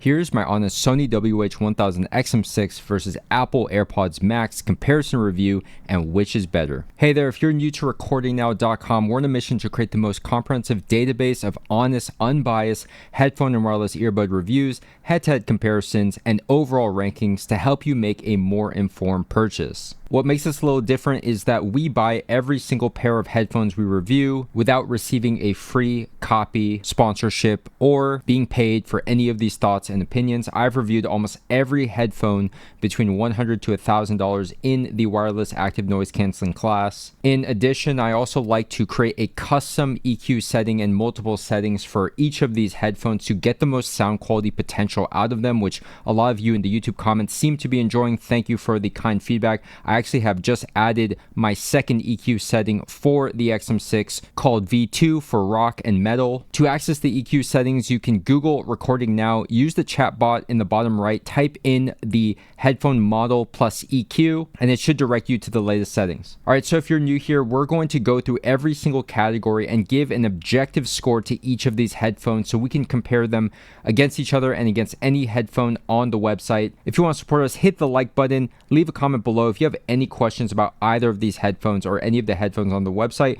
Here's my honest Sony WH-1000XM6 versus Apple AirPods Max comparison review and which is better. Hey there, if you're new to recordingnow.com, we're on a mission to create the most comprehensive database of honest, unbiased headphone and wireless earbud reviews, head-to-head comparisons, and overall rankings to help you make a more informed purchase. What makes us a little different is that we buy every single pair of headphones we review without receiving a free copy, sponsorship, or being paid for any of these thoughts and opinions. I've reviewed almost every headphone between $100 to $1,000 in the wireless active noise canceling class. In addition, I also like to create a custom EQ setting and multiple settings for each of these headphones to get the most sound quality potential out of them, which a lot of you in the YouTube comments seem to be enjoying. Thank you for the kind feedback. I actually have just added my second EQ setting for the XM6 called V2 for rock and metal. To access the EQ settings, you can Google recording now, use the chat bot in the bottom right, type in the headphone model plus EQ, and it should direct you to the latest settings. All right, so if you're new here, we're going to go through every single category and give an objective score to each of these headphones so we can compare them against each other and against any headphone on the website. If you want to support us, hit the like button, leave a comment below if you have any questions about either of these headphones or any of the headphones on the website.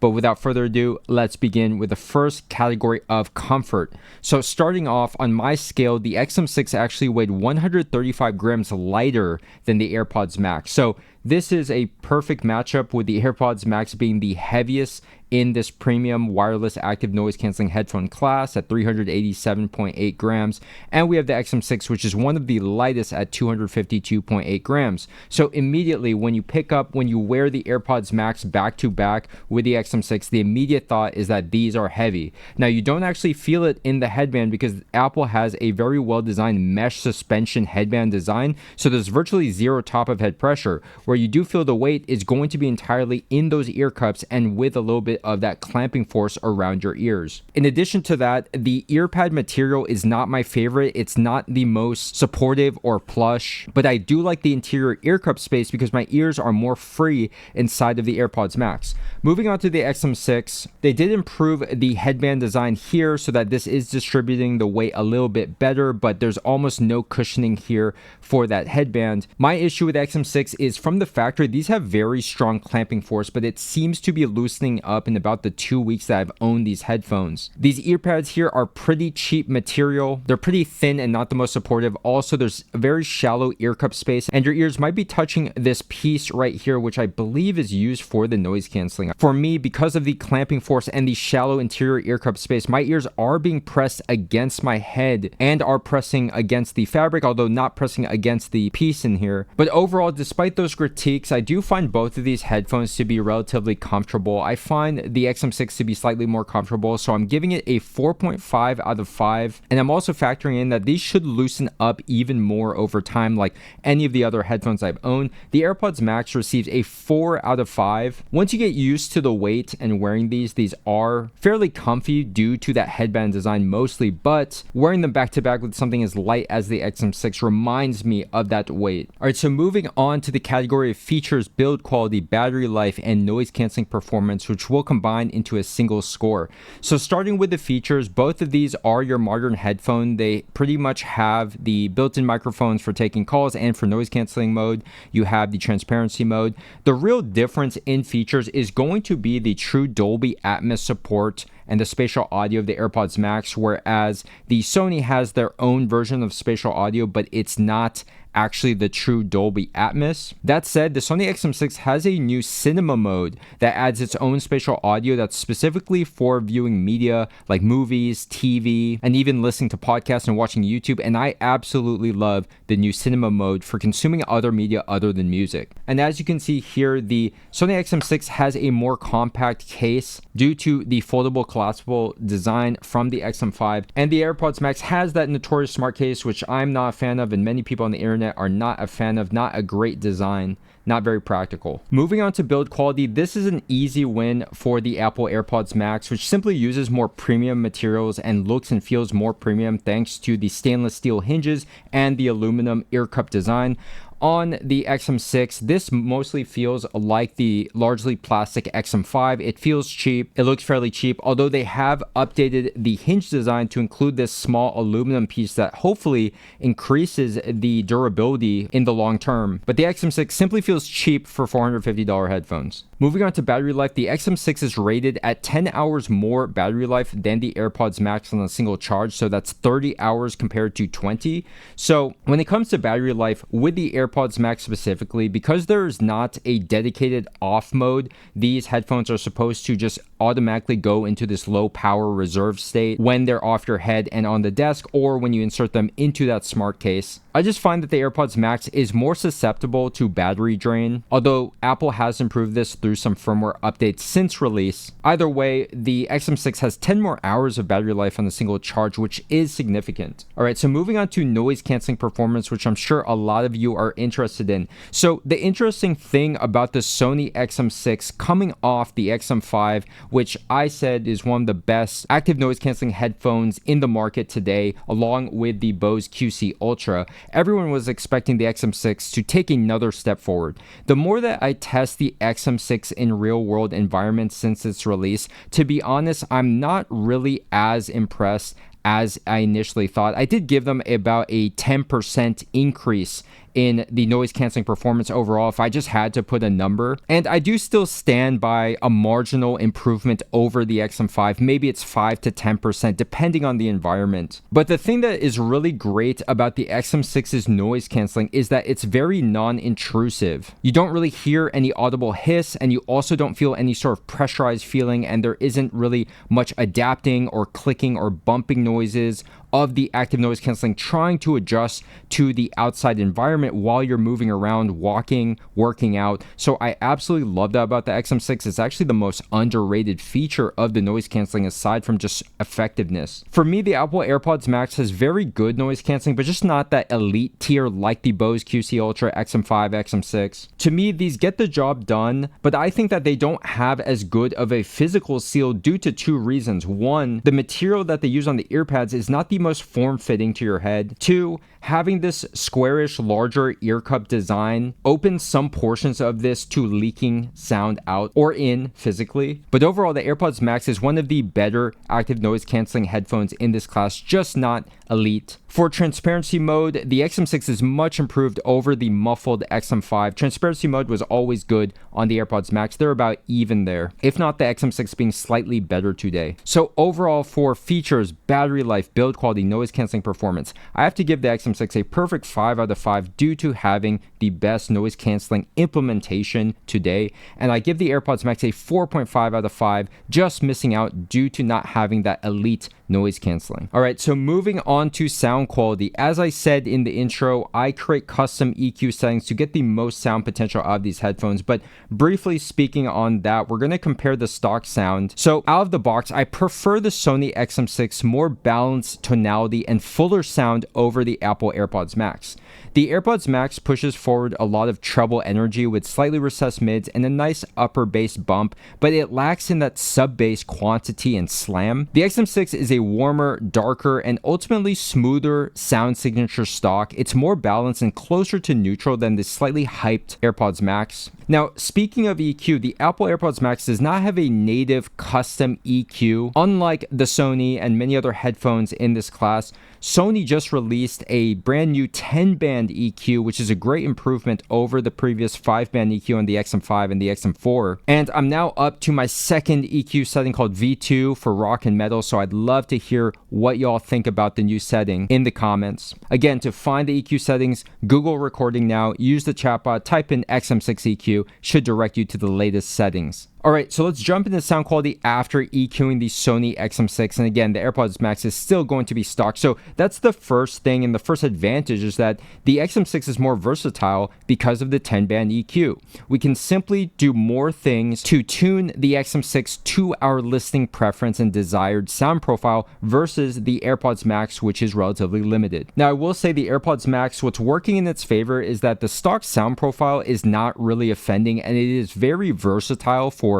But without further ado, let's begin with the first category of comfort. So starting off on my scale, the XM6 actually weighed 135 grams lighter than the AirPods Max. So this is a perfect matchup with the AirPods Max being the heaviest in this premium wireless active noise canceling headphone class at 387.8 grams. And we have the XM6, which is one of the lightest at 252.8 grams. So immediately when you wear the AirPods Max back to back with the XM6, the immediate thought is that these are heavy. Now you don't actually feel it in the headband because Apple has a very well designed mesh suspension headband design. So there's virtually zero top of head pressure. Where you do feel the weight is going to be entirely in those ear cups and with a little bit of that clamping force around your ears. In addition to that, the ear pad material is not my favorite. It's not the most supportive or plush, but I do like the interior ear cup space because my ears are more free inside of the AirPods Max. Moving on to the XM6, they did improve the headband design here so that this is distributing the weight a little bit better, but there's almost no cushioning here for that headband. My issue with XM6 is from the factory, these have very strong clamping force, but it seems to be loosening up in about the 2 weeks that I've owned these headphones. These ear pads here are pretty cheap material. They're pretty thin and not the most supportive. Also, there's a very shallow ear cup space, and your ears might be touching this piece right here, which I believe is used for the noise canceling. For me, because of the clamping force and the shallow interior ear cup space, my ears are being pressed against my head and are pressing against the fabric, although not pressing against the piece in here. But overall, despite those critiques, I do find both of these headphones to be relatively comfortable. I find the XM6 to be slightly more comfortable, so I'm giving it a 4.5 out of 5, and I'm also factoring in that these should loosen up even more over time like any of the other headphones I've owned. The AirPods Max receives a 4 out of 5. Once you get used to the weight and wearing these are fairly comfy due to that headband design mostly, but wearing them back to back with something as light as the XM6 reminds me of that weight. Alright, so moving on to the category of features, build quality, battery life, and noise canceling performance, which will combine into a single score. So starting with the features, both of these are your modern headphone. They pretty much have the built-in microphones for taking calls and for noise canceling mode. You have the transparency mode. The real difference in features is going to be the true Dolby Atmos support and the spatial audio of the AirPods Max, whereas the Sony has their own version of spatial audio, but it's not actually the true Dolby Atmos. That said, the Sony XM6 has a new cinema mode that adds its own spatial audio that's specifically for viewing media like movies, TV, and even listening to podcasts and watching YouTube, and I absolutely love the new cinema mode for consuming other media other than music. And as you can see here, the Sony XM6 has a more compact case due to the foldable collapsible design from the XM5, and the AirPods Max has that notorious smart case, which I'm not a fan of and many people on the internet are not a fan of. Not a great design, not very practical. Moving on to build quality, this is an easy win for the Apple AirPods Max, which simply uses more premium materials and looks and feels more premium thanks to the stainless steel hinges and the aluminum ear cup design. on the XM6, this mostly feels like the largely plastic XM5. It feels cheap. It looks fairly cheap, although they have updated the hinge design to include this small aluminum piece that hopefully increases the durability in the long term. But the XM6 simply feels cheap for $450 headphones. Moving on to battery life, the XM6 is rated at 10 hours more battery life than the AirPods Max on a single charge, so that's 30 hours compared to 20. So when it comes to battery life with the AirPods Max specifically, because there is not a dedicated off mode, these headphones are supposed to just automatically go into this low power reserve state when they're off your head and on the desk, or when you insert them into that smart case. I just find that the AirPods Max is more susceptible to battery drain, although Apple has improved this through some firmware updates since release. Either way, the XM6 has 10 more hours of battery life on a single charge, which is significant. Alright, so moving on to noise canceling performance, which I'm sure a lot of you are interested in. So the interesting thing about the Sony XM6 coming off the XM5, which I said is one of the best active noise canceling headphones in the market today, along with the Bose QC Ultra, everyone was expecting the XM6 to take another step forward. The more that I test the XM6 in real world environments since its release, to be honest, I'm not really as impressed as I initially thought. I did give them about a 10% increase in the noise canceling performance overall if I just had to put a number. And I do still stand by a marginal improvement over the XM5. Maybe it's 5 to 10% depending on the environment. But the thing that is really great about the XM6's noise canceling is that it's very non-intrusive. You don't really hear any audible hiss, and you also don't feel any sort of pressurized feeling, and there isn't really much adapting or clicking or bumping noises of the active noise canceling trying to adjust to the outside environment while you're moving around, walking, working out. So I absolutely love that about the XM6. It's actually the most underrated feature of the noise canceling aside from just effectiveness. For me, the Apple AirPods Max has very good noise canceling, but just not that elite tier like the Bose QC Ultra, XM5, XM6. To me, these get the job done, but I think that they don't have as good of a physical seal due to two reasons. One, the material that they use on the earpads is not the most form-fitting to your head. Two, having this squarish, larger ear cup design opens some portions of this to leaking sound out or in physically. But overall, the AirPods Max is one of the better active noise canceling headphones in this class, just not elite. For transparency mode, the XM6 is much improved over the muffled XM5. Transparency mode was always good on the AirPods Max. They're about even there, if not the XM6 being slightly better today. So overall, for features, battery life, build quality, noise canceling performance, I have to give the XM6 a perfect 5 out of 5 due to having the best noise canceling implementation today. And I give the AirPods Max a 4.5 out of 5, just missing out due to not having that elite noise canceling. All right, so moving on to sound quality. As I said in the intro, I create custom EQ settings to get the most sound potential out of these headphones, but briefly speaking on that, we're going to compare the stock sound. So out of the box, I prefer the Sony XM6 more balanced tonality and fuller sound over the Apple AirPods Max. The AirPods Max pushes forward a lot of treble energy with slightly recessed mids and a nice upper bass bump, but it lacks in that sub-bass quantity and slam. The XM6 is a warmer, darker, and ultimately smoother sound signature stock. It's more balanced and closer to neutral than the slightly hyped AirPods Max. Now, speaking of EQ, the Apple AirPods Max does not have a native custom EQ. Unlike the Sony and many other headphones in this class, Sony just released a brand new 10-band EQ, which is a great improvement over the previous 5-band EQ on the XM5 and the XM4. And I'm now up to my second EQ setting called V2 for rock and metal, so I'd love to hear what y'all think about the new setting in the comments. Again, to find the EQ settings, Google Recording Now, use the chatbot, type in XM6 EQ, should direct you to the latest settings. Alright, so let's jump into sound quality after EQing the Sony XM6. And again, the AirPods Max is still going to be stock. So that's the first thing, and the first advantage is that the XM6 is more versatile because of the 10-band EQ. We can simply do more things to tune the XM6 to our listening preference and desired sound profile versus the AirPods Max, which is relatively limited. Now, I will say the AirPods Max, what's working in its favor is that the stock sound profile is not really offending, and it is very versatile for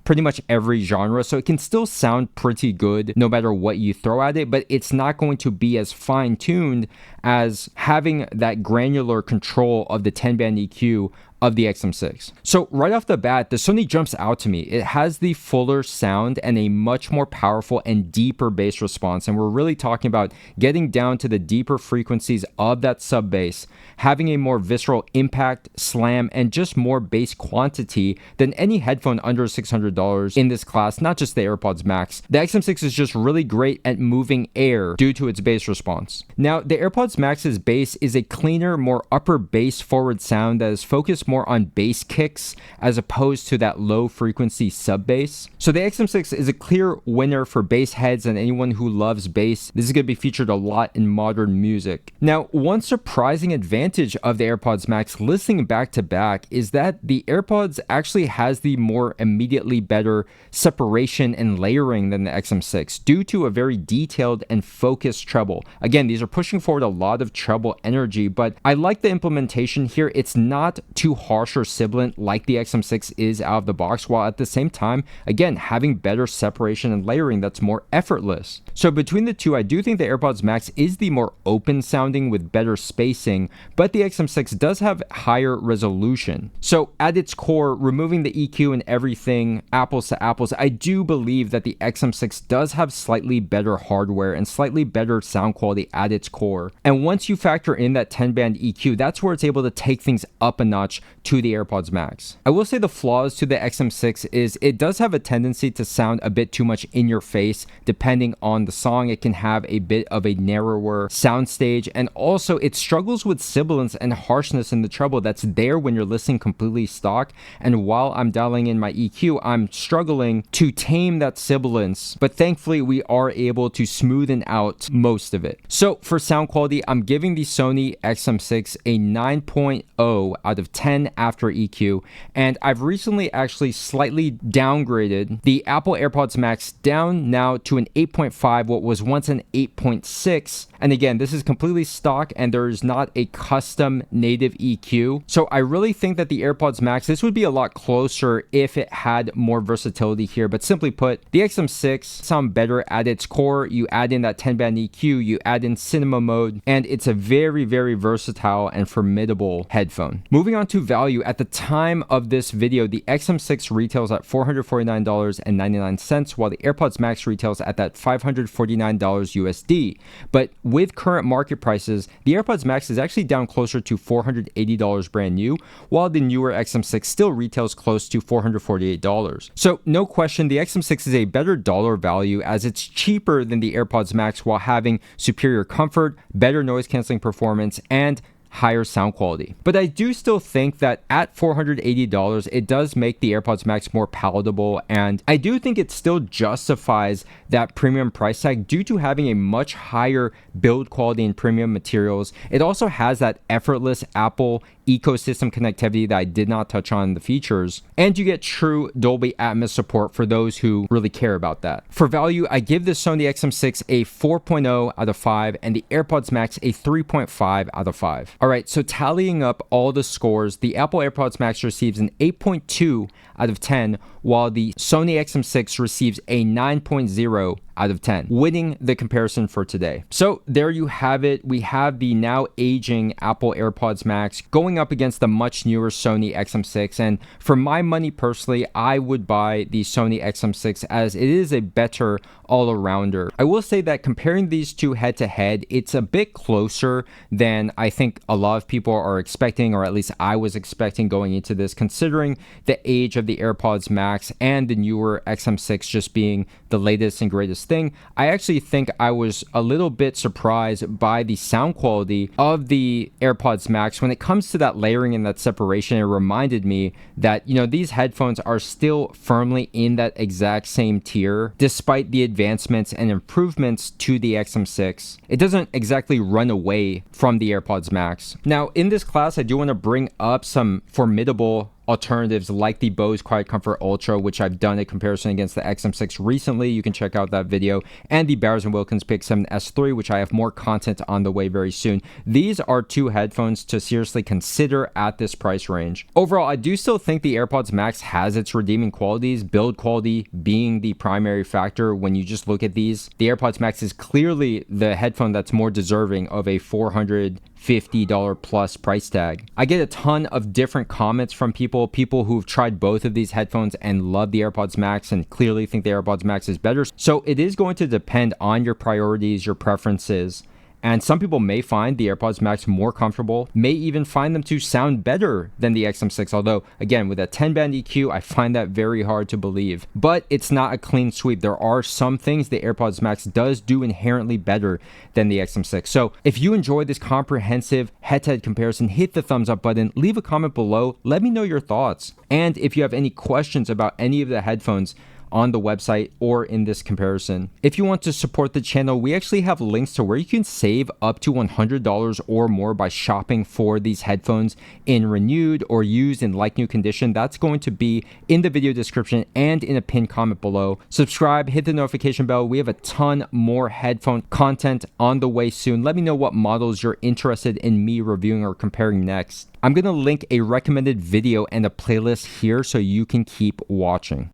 pretty much every genre, so it can still sound pretty good no matter what you throw at it, but it's not going to be as fine-tuned as having that granular control of the 10-band EQ of the XM6. So right off the bat, the Sony jumps out to me. It has the fuller sound and a much more powerful and deeper bass response, and we're really talking about getting down to the deeper frequencies of that sub bass, having a more visceral impact, slam, and just more bass quantity than any headphone under $600 in this class, not just the AirPods Max. The XM6 is just really great at moving air due to its bass response. Now, the AirPods Max's bass is a cleaner, more upper bass forward sound that is focused more on bass kicks as opposed to that low frequency sub bass. So the XM6 is a clear winner for bass heads and anyone who loves bass. This is going to be featured a lot in modern music. Now, one surprising advantage of the AirPods Max listening back to back is that the AirPods actually has the more immediately better separation and layering than the XM6 due to a very detailed and focused treble. Again, these are pushing forward a lot of treble energy, but I like the implementation here. It's not too harsh or sibilant like the XM6 is out of the box, while at the same time, again, having better separation and layering that's more effortless. So between the two, I do think the AirPods Max is the more open sounding with better spacing, but the XM6 does have higher resolution. So at its core, removing the EQ and everything, apples to apples, I do believe that the XM6 does have slightly better hardware and slightly better sound quality at its core. And once you factor in that 10-band EQ, that's where it's able to take things up a notch to the AirPods Max. I will say the flaws to the XM6 is it does have a tendency to sound a bit too much in your face depending on the song. It can have a bit of a narrower soundstage, and also it struggles with sibilance and harshness in the treble that's there when you're listening completely stock, and while I'm dialing in my EQ, I'm struggling to tame that sibilance, but thankfully we are able to smoothen out most of it. So for sound quality, I'm giving the Sony XM6 a 9.0 out of 10 after EQ, and I've recently actually slightly downgraded the Apple AirPods Max down now to an 8.5, what was once an 8.6, and again, this is completely stock and there is not a custom native EQ. So I really think that the AirPods Max, this would be a lot closer if it had more versatility here, but simply put, the XM6 sound better at its core. You add in that 10-band EQ, you add in cinema mode, and it's a very, very versatile and formidable headphone. Moving on to value, at the time of this video, the XM6 retails at $449.99, while the AirPods Max retails at that $549 USD. But with current market prices, the AirPods Max is actually down closer to $480 brand new, while the newer XM6 still retails close to $448. So no question, the XM6 is a better dollar value as it's cheaper than the AirPods Max while having superior comfort, better noise canceling performance, and higher sound quality. But I do still think that at $480, it does make the AirPods Max more palatable, and I do think it still justifies that premium price tag due to having a much higher build quality and premium materials. It also has that effortless Apple ecosystem connectivity that I did not touch on in the features, and you get true Dolby Atmos support for those who really care about that. For value, I give the Sony XM6 a 4.0 out of 5 and the AirPods Max a 3.5 out of 5. Alright, so tallying up all the scores, the Apple AirPods Max receives an 8.2 out of 10, while the Sony XM6 receives a 9.0 out of 10, winning the comparison for today. So there you have it. We have the now aging Apple AirPods Max going up against the much newer Sony XM6, and for my money personally, I would buy the Sony XM6 as it is a better all-arounder. I will say that comparing these two head-to-head, it's a bit closer than I think a lot of people are expecting, or at least I was expecting going into this, considering the age of the AirPods Max and the newer XM6 just being the latest and greatest thing. I actually think I was a little bit surprised by the sound quality of the AirPods Max. When it comes to that layering and that separation, it reminded me that, you know, these headphones are still firmly in that exact same tier, despite the advancements and improvements to the XM6. It doesn't exactly run away from the AirPods Max. Now, in this class, I do want to bring up some formidable alternatives like the Bose Quiet Comfort Ultra, which I've done a comparison against the XM6 recently. You can check out that video, and the Bowers & Wilkins PX7S3, which I have more content on the way very soon. These are two headphones to seriously consider at this price range. Overall, I do still think the AirPods Max has its redeeming qualities, build quality being the primary factor. When you just look at these, the AirPods Max is clearly the headphone that's more deserving of a $450 plus price tag. I get a ton of different comments from people who've tried both of these headphones and love the AirPods Max and clearly think the AirPods Max is better. So it is going to depend on your priorities, your preferences. And some people may find the AirPods Max more comfortable, may even find them to sound better than the XM6, although, again, with a 10-band EQ, I find that very hard to believe. But it's not a clean sweep. There are some things the AirPods Max does do inherently better than the XM6. So if you enjoyed this comprehensive head-to-head comparison, hit the thumbs up button, leave a comment below, let me know your thoughts. And if you have any questions about any of the headphones on the website or in this comparison. If you want to support the channel, we actually have links to where you can save up to $100 or more by shopping for these headphones in renewed or used in like new condition. That's going to be in the video description and in a pinned comment below. Subscribe, hit the notification bell. We have a ton more headphone content on the way soon. Let me know what models you're interested in me reviewing or comparing next. I'm going to link a recommended video and a playlist here so you can keep watching.